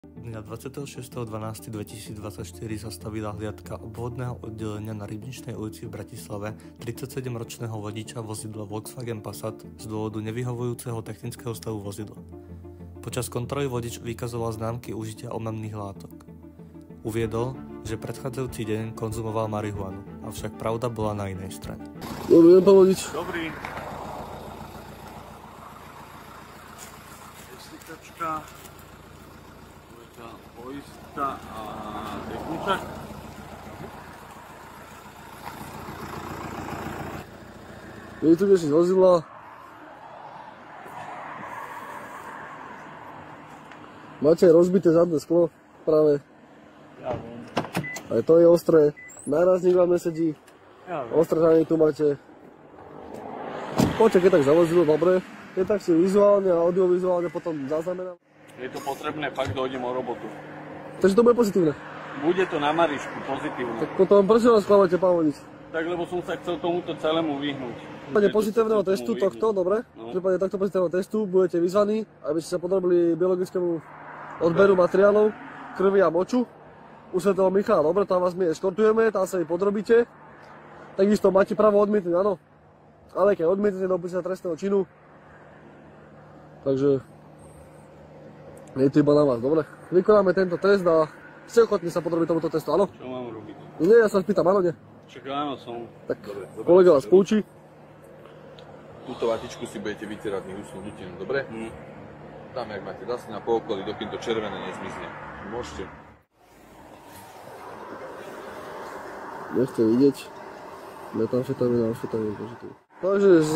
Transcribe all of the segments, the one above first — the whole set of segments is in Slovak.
Dňa 26.12.2024 zastavila hliadka obvodného oddelenia na Rybničnej ulici v Bratislave 37-ročného vodiča vozidla Volkswagen Passat z dôvodu nevyhovujúceho technického stavu vozidla. Počas kontroly vodič vykazoval známky užitia omamných látok. Uviedol, že predchádzajúci deň konzumoval marihuanu, avšak pravda bola na inej strane. Dobrý deň, pán vodič. Dobrý. Slikačka, poistka a techničak. Je tu ešte z vozidla. Máte rozbité zadné sklo, práve. Ja viem. Aj to je ostré. Nárazník vám nesedí. Ja viem. Ostré žanie tu máte. Poďte, keď tak za vozidlo, dobre. Keď tak si vizuálne a audiovizuálne potom zaznamenám. Je to potrebné, fakt dojdem o robotu. Takže to bude pozitívne. Bude to na Marišku pozitívne. Tak potom prečo vás klamete, pán vodič? Tak lebo som sa chcel tomuto celému vyhnúť. V prípade pozitívneho testu tohto, dobre? V prípade tohto pozitívneho testu budete vyzvaní, aby ste sa podrobili biologickému odberu materiálov, krvi a moču. U svätého Michala, dobre, tam vás my eskortujeme, tam sa ich podrobíte. Takisto máte právo odmietnúť, áno. Ale keď odmietnete, dopustíte sa trestného činu. Takže je to iba na vás, dobre? Vykonáme tento test a ste ochotní sa podrobiť tomuto testu, áno? Čo mám robiť? Nie, ja sa spýtam, áno, nie? Však áno som. Tak kolega vás poučí. Túto vatičku si budete vytierať hnusnú dutinu, dobre? Tam, jak máte zase na pookolí, dokým to červené nezmizne. Môžete. Nechce vidieť. Metamfetamín a amfetamín pozitívne. Takže z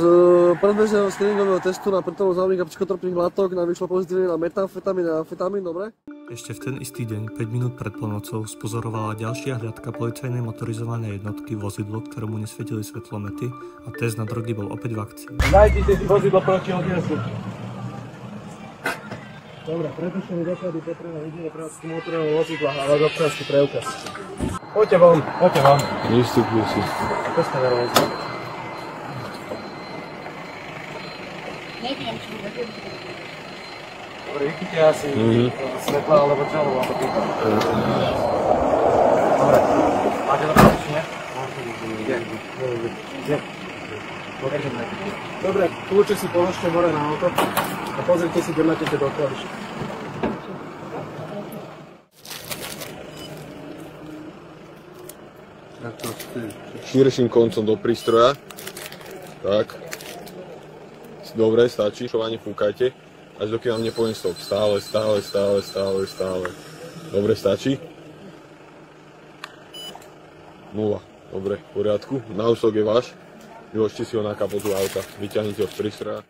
predbežného screeningového testu na prítomnosť závažných a psychotropných látok nám vyšlo pozitívne na metamfetamín a amfetamín, dobre? Ešte v ten istý deň, 5 minút pred polnocou, spozorovala ďalšia hliadka policajnej motorizovanej jednotky vozidlo, ktorému nesvietili svetlomety a test na drogy bol opäť v akcii. Nájdite si vozidlo proti odjazdu. Dobre, prepuštené doklady potrebné vidieť prevádzky motorového vozidla a váš občiansky preukaz. Poďte von, poďte von. Vystupli si. To ste nervózne. Neviem, či bude. Dobre, vychytíte asi svetla alebo čo, alebo vám to pýtam. Dobre, máte doklady, či nie? Kde? Dobre, kľúče si položte hore na auto a pozrite si, kde máte tie doklady. Širším koncom do prístroja. Tak. Dobre, stačí. Šovanie fúkajte. Až dokým vám nepoviem stop. Stále. Dobre, stačí. 0. Dobre, v poriadku. Náusok je váš. Vyložte si ho na kapotu auta. Vyťahnite ho z prístroja.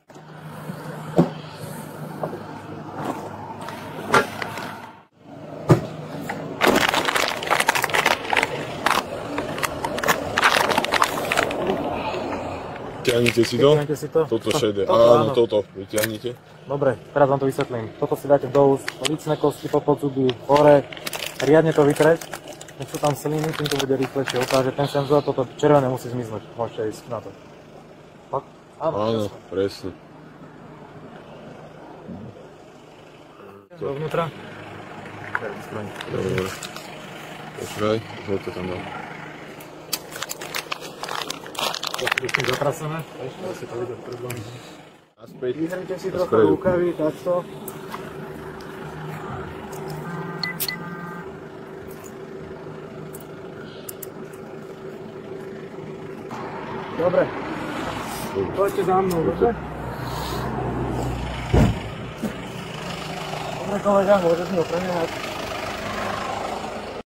Vyťahnite si to? Toto šedé. Áno, toto. Vyťahnite. Dobre, teraz vám to vysvetlím. Toto si dáte do úst, lícne kosti, podzuby, hore, riadne to vytreť. Nech sú tam sliny, tým to bude rýchlejšie ukáže. Ten senzor, toto červené musí zmiznúť. Môžete ísť na to. Fakt? Áno, presne. Dovnútra? Dobre. Počkaj, to tam dám. To je zatrasené. Ešte si to vidieť pred vami. Naspäť. Vyhrajte si trochu rukavy, takto. Dobre. Poďte za mnou, dobre? Dobre kolega, môžeš mi ho preniehať.